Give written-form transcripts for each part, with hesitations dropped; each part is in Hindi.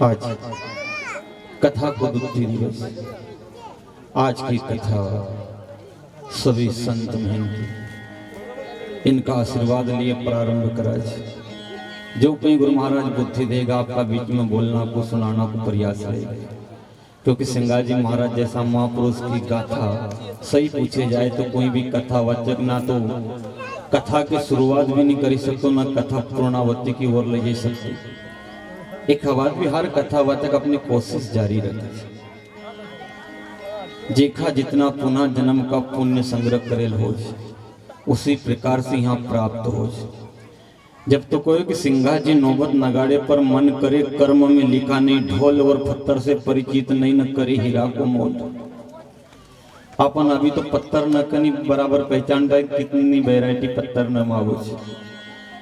आज कथा को दुखी दिवस। आज की कथा सभी संत महंत इनका आशीर्वाद लिए प्रारंभ करा। जो कहीं गुरु महाराज बुद्धि देगा आपका बीच में बोलना को सुनाना को प्रयास रहेगा, क्योंकि सिंगाजी महाराज जैसा महापुरुष की गाथा सही पूछे जाए तो कोई भी कथावाचक ना तो कथा की शुरुआत भी नहीं कर सकते, ना कथा पूर्णावती की ओर ले जा सकते। एक बात भी हर कथावाचक अपनी कोशिश जारी रखे। जेखा जितना पुनः जन्म का पुण्य संग्रह करेल हो उसी प्रकार से यहाँ प्राप्त हो। जब तो कोई कि सिंगा जी नौबत नगाड़े पर मन करे कर्म में लिखा नहीं, ढोल और पत्थर से परिचित नहीं, न करे हीरा को मोल। अपन अभी तो पत्थर न कनी बराबर पहचान रहे कितनी वैरायटी पत्थर न मावो।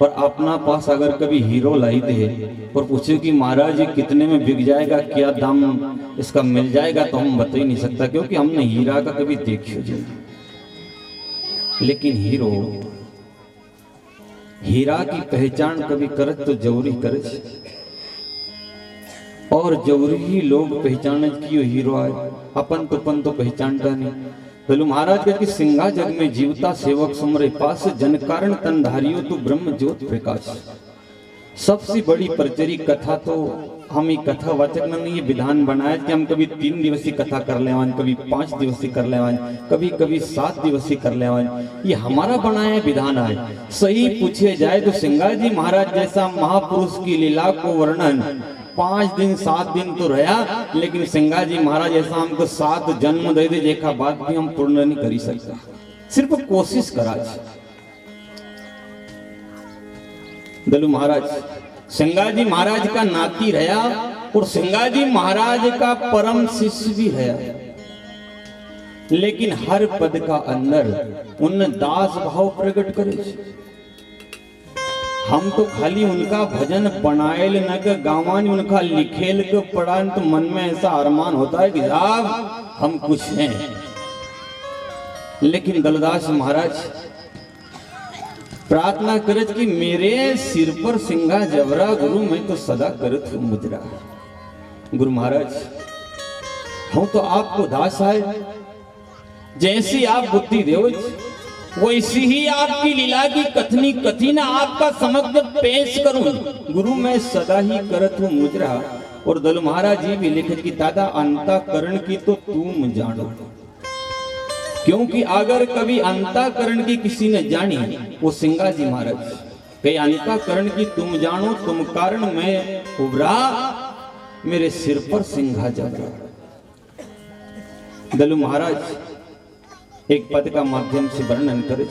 और अपना पास अगर कभी हीरो लाई दे और पूछे कि महाराज ये कितने में बिक जाएगा, क्या दाम इसका मिल जाएगा, तो हम बता ही नहीं सकता, क्योंकि हमने हीरा का कभी देखियो। लेकिन हीरा की पहचान कभी करत तो जरूरी करे, और जरूरी ही लोग पहचान की हीरो आए। अपन तो पहचानता नहीं। बोलो महाराज कहते सिंगा जग में जीवता सेवक सुमरे पास, जन कारण तनधारियो तो ब्रह्म ज्योत प्रकाश। सबसे बड़ी प्रचरी कथा तो हम ही कथावाचक ने ये विधान बनाया कि हम कभी 3 दिवसीय कथा कर लेवान, कभी 5 दिवसीय कर लेवान, कभी 7 दिवसीय कर लेवान। ये हमारा बनाया विधान है। सही पूछे जाए तो सिंगाजी महाराज जैसा महापुरुष की लीला को वर्णन 5 दिन 7 दिन तो रहा, लेकिन सिंगाजी महाराज ऐसा हमको 7 जन्म दे दे देखा बात भी हम पूर्ण नहीं करी सकता। सिर्फ कोशिश करा। दलू महाराज सिंगाजी महाराज का नाती रहा और सिंगाजी महाराज का परम शिष्य भी रहा, लेकिन हर पद का अंदर उन दास भाव प्रकट करे। हम तो खाली उनका भजन बनाएल न के गावान उनका लिखेल के पढ़ा, तो मन में ऐसा अरमान होता है कि साहब हम कुछ हैं। लेकिन दलदास महाराज प्रार्थना करत कि मेरे सिर पर सिंगा जबरा गुरु मैं तो सदा करत हूं मुजरा। गुरु महाराज हम तो आपको दास आए, जैसी आप बुद्धि देव वैसी ही आपकी लीला की कथनी कथी ना आपका समग्र पेश करूं। गुरु मैं सदा ही करत हूं मुजरा। और दल महाराज जी भी लिखत कि दादा अंतःकरण की तो तुम जानो, क्योंकि अगर कभी अंतःकरण की किसी ने जानी वो सिंगाजी महाराज कहीं अंतःकरण की तुम जानो, तुम कारण मैं उभरा, मेरे सिर पर सिंघा जबरा। दलु महाराज एक पद का माध्यम से वर्णन करे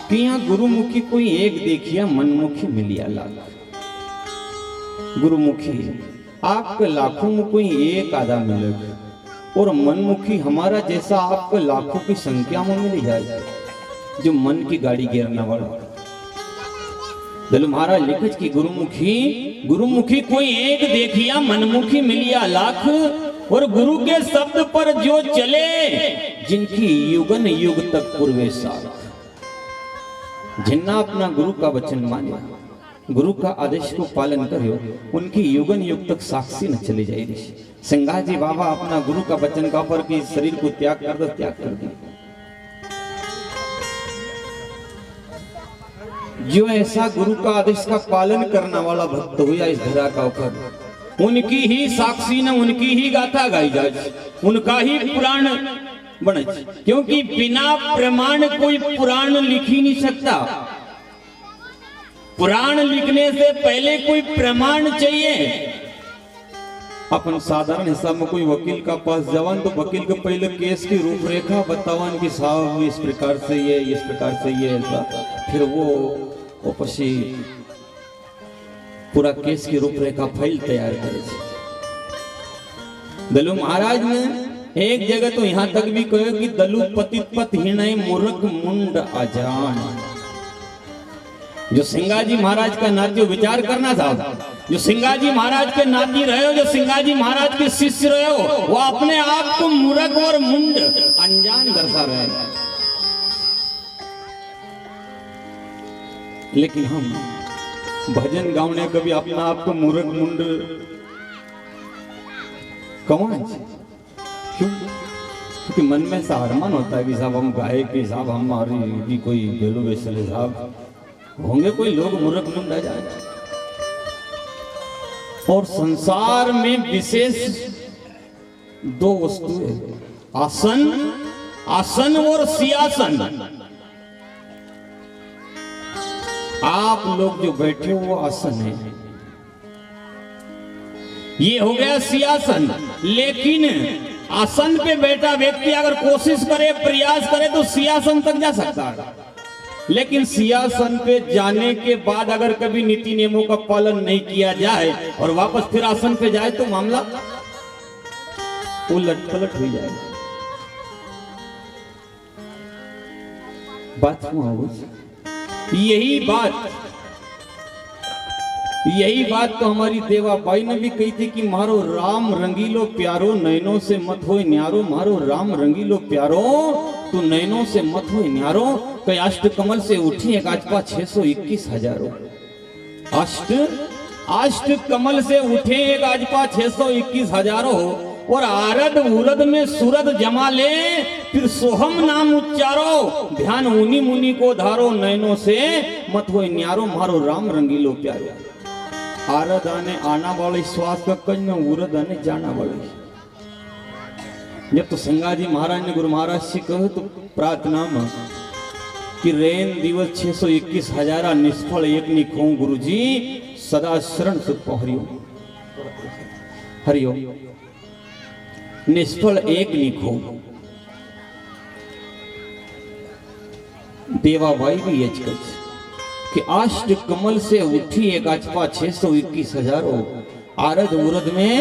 कि यहाँ गुरुमुखी कोई एक देखिया मनमुखी मिलिया लाख। गुरुमुखी आपके लाखों में कोई एक आधा मिलेगा, और मनमुखी हमारा जैसा आपको लाखों की संख्या में मिल जाए, जो मन की गाड़ी गिरने वाला। दलु महाराज लिखत की गुरुमुखी कोई एक देखिया मनमुखी मिलिया लाख, और गुरु के शब्द पर जो चले जिनकी युगन युग तक पूर्वे साख। जिन्ना अपना गुरु का वचन माने, गुरु का आदेश को पालन करो, उनकी युगन युग तक साक्षी न चले जाएगी। सिंगाजी बाबा अपना गुरु का वचन का पर कि शरीर को त्याग कर दो, त्याग कर दो। जो ऐसा गुरु का आदेश का पालन करने वाला भक्त हुआ इस धरा का ऊपर, उनकी ही साक्षी न उनकी ही गाथा गाई जाए, उनका ही पुराण बने, क्योंकि बिना प्रमाण कोई पुराण लिख ही नहीं सकता। पुराण लिखने से पहले कोई प्रमाण चाहिए। अपन साधारण हिसाब में कोई वकील का पास जवान तो वकील के पहले केस की रूपरेखा बतावन कि साहब इस प्रकार से ये, इस प्रकार से ये ऐसा, फिर वो पशी पूरा केस की रूपरेखा फाइल तैयार करे। दलु महाराज ने एक जगह तो यहाँ तक भी कहो कि दलु पतित पत हिणय मूर्ख मुंड अजान। जो सिंगाजी महाराज का नाती विचार करना था, जो सिंगाजी महाराज के नाती रहे हो, जो सिंगाजी महाराज के शिष्य रहे हो, वो अपने आप को मूर्ख और मुंड अनजान दर्शा रहे। लेकिन हम भजन गाउने कभी अपना आप को मूर्ख मुंड कौन? क्यों? क्योंकि मन में ऐसा अरमान होता है कि साहब हम गाए कि साहब हमारी भी कोई बेलू बेसले साहब होंगे, कोई लोग मूर्ख न रह जाए। और संसार में विशेष दो वस्तुएं, आसन, आसन और सियासन। आप लोग जो बैठे हो वो आसन है, ये हो गया सियासन। लेकिन आसन पे बैठा व्यक्ति अगर कोशिश करे, प्रयास करे तो सियासन तक जा सकता है। लेकिन सियासन पे जाने के बाद अगर कभी नीति नियमों का पालन नहीं किया जाए और वापस फिर आसन पे जाए तो मामला उलट पलट हो जाएगा। बात यही बात तो हमारी देवाबाई ने भी कही थी कि मारो राम रंगीलो प्यारो नैनों से मत होए न्यारो, मारो राम रंगीलो प्यारो तू नैनों से मत होए न्यारो। कई अष्ट कमल से उठी एक आजपा 621 हजारों। अष्ट कमल से उठे एक आजपा 621 हजारों और आरद उरद में सूरद जमा ले, फिर सोहम नाम उच्चारो, ध्यान उनी मुनि को धारो, नैनों से मत होए न्यारो, मारो राम रंगीलो प्यारो। आरद आने आना वाले श्वास का कज में उरद आने जाना वाले। जब तो संगाजी महाराज ने गुरु महाराज से कहो तो प्रार्थना में कि रेन दिवस 621 हजारा निष्फल एक निखो गुरु जी सदा शरण सुख हरिओ हरिओ निष्फल एक निखो। देवाबाई भी ये कि अष्ट कमल से उठी एक आचपा 621 हजारों। आरद उरद में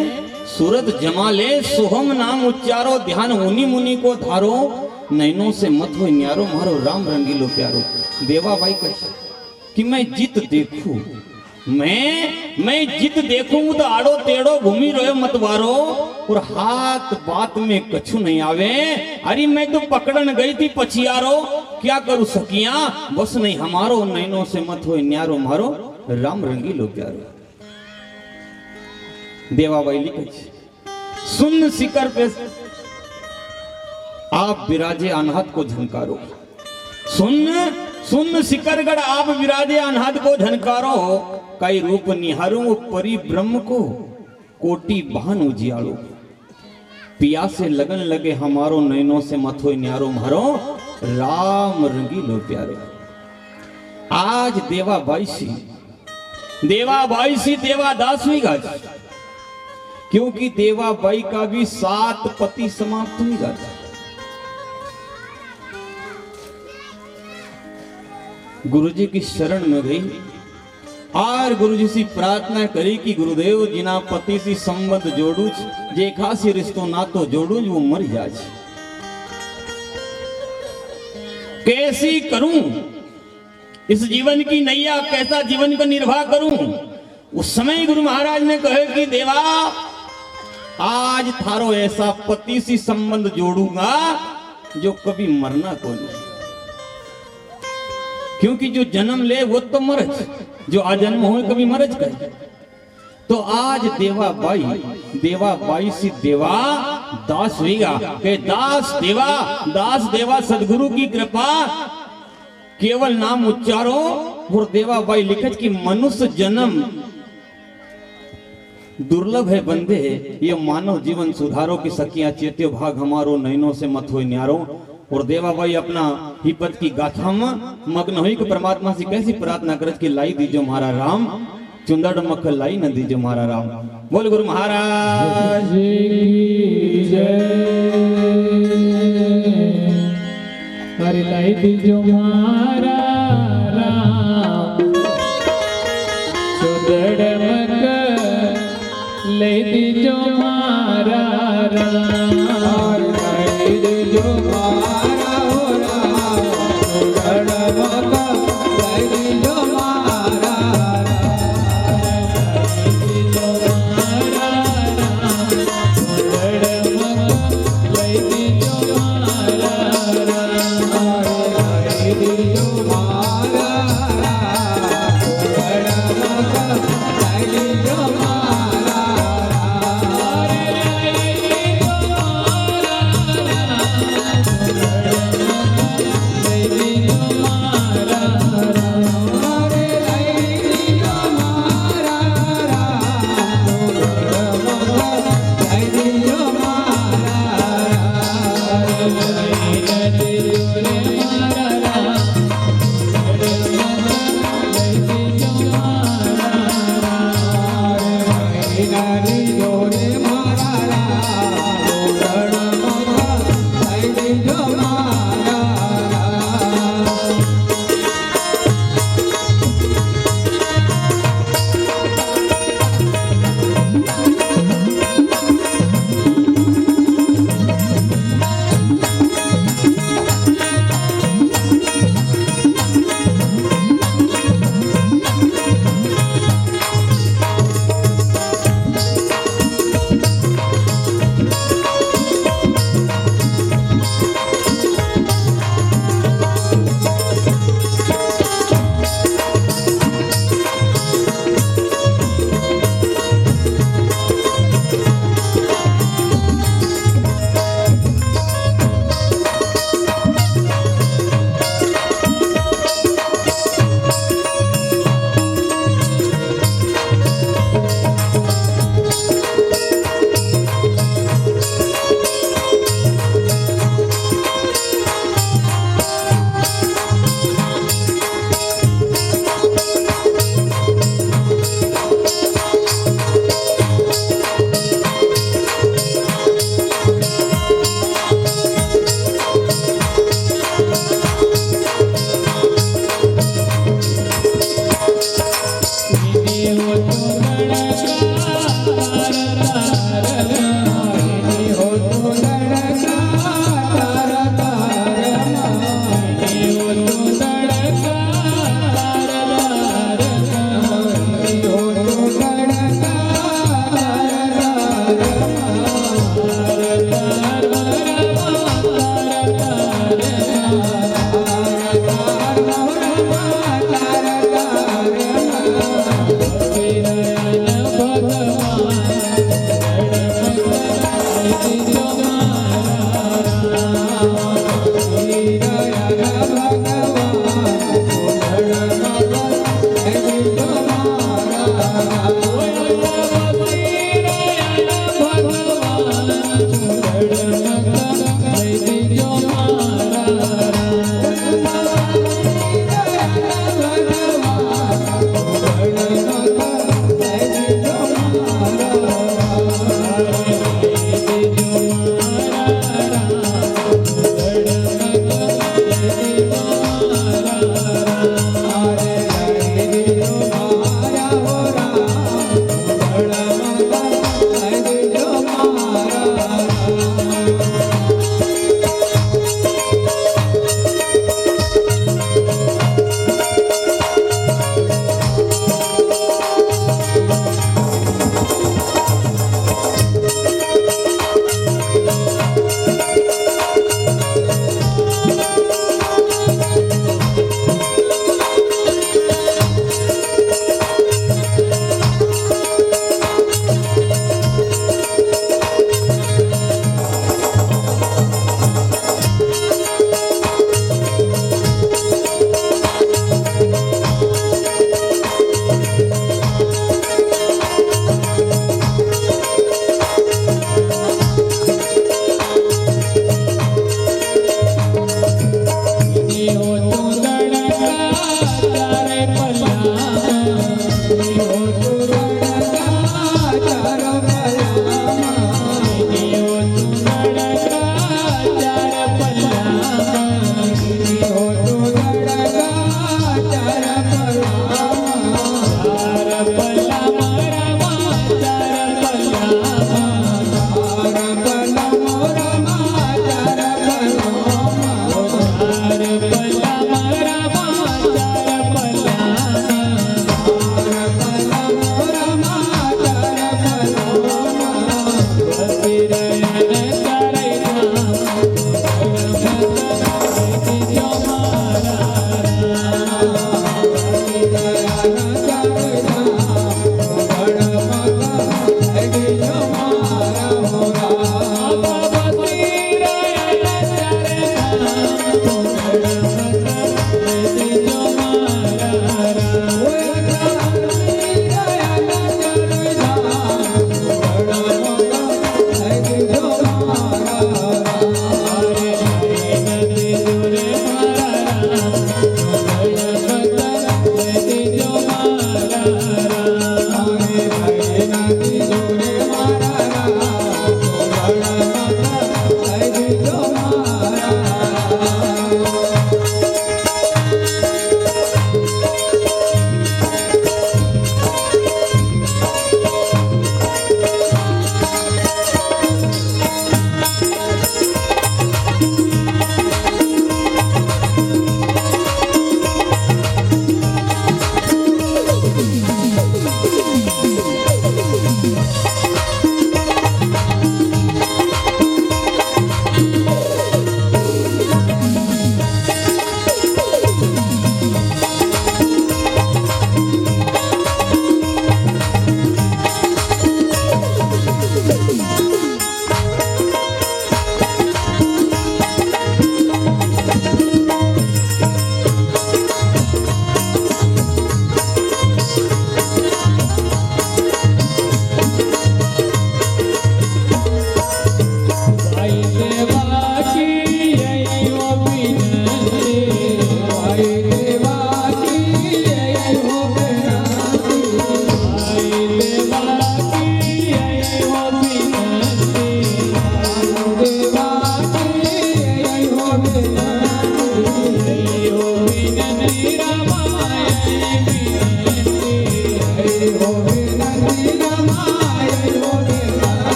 सूरत जमा ले, सोहम नाम उच्चारो, ध्यान उनी मुनि को धारो, नैनों से मत हो न्यारो, मारो राम रंगीलो प्यारो। देवाबाई कहे कि मैं जित देखूं, मैं जित देखूं तो आड़ो टेढ़ो घूमी रहो मतवारो, और हाथ बात में कछु नहीं आवे। अरे मैं तो पकड़न गई थी पछियारो, क्या करूं सकिया बस नहीं हमारो, नैनों से मत हो न्यारो, मारो राम रंगीलो प्यारो। देवाबाई लिखे सुन शिखर पे आप विराजे अनहद को झनकारो। सुन शिखरगढ़ आप विराजे अनहद को झनकारो, कई रूप निहारो परि ब्रह्म को, कोटि बहन उजियालो। पियासे लगन लगे हमारो, नैनों से मत हो न्यारो, मारो राम रंगीलो प्यारो। आज देवाबाई सी देवादास हुई गाज, क्योंकि देवाबाई का भी 7 पति समाप्त हुई गाज। गुरुजी की शरण में गई और गुरुजी से प्रार्थना करी कि गुरुदेव जिना पति से संबंध जोड़ू, जे खासी रिश्तो नातो जोड़ू वो मर जाए, कैसी करूं इस जीवन की नैया, कैसा जीवन का निर्वाह करूं। उस समय गुरु महाराज ने कहे कि देवा आज थारो ऐसा पति से संबंध जोड़ूंगा जो कभी मरना को नहीं, क्योंकि जो जन्म ले वो तो मरज, जो आजन्म हो कभी मरज कहे। तो आज देवाबाई से देवा दास हुईगा के दास देवा सदगुरु की कृपा केवल नाम उच्चारो। और देवाबाई लिखत कि मनुष्य जन्म दुर्लभ है बंदे, ये मानव जीवन सुधारो की सकिया चेत्यो भाग हमारो, नैनों से मत हो न्यारो। और देवाबाई अपना ही पद की गाथा में मग्न हुई कि परमात्मा से कैसी प्रार्थना करत कि लाई दीजो हमारा राम, चुंदड़ मख लाई न दीजो हमारा राम। बोल गुरु महाराज की जय। हरि लाई दीजो हमारा राम, चुंदड़ मख लाई दीजो हमारा राम। लाई दीजो हमारा राम, चुंदड़ मख लाई दीजो हमारा भगवान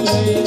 લઈ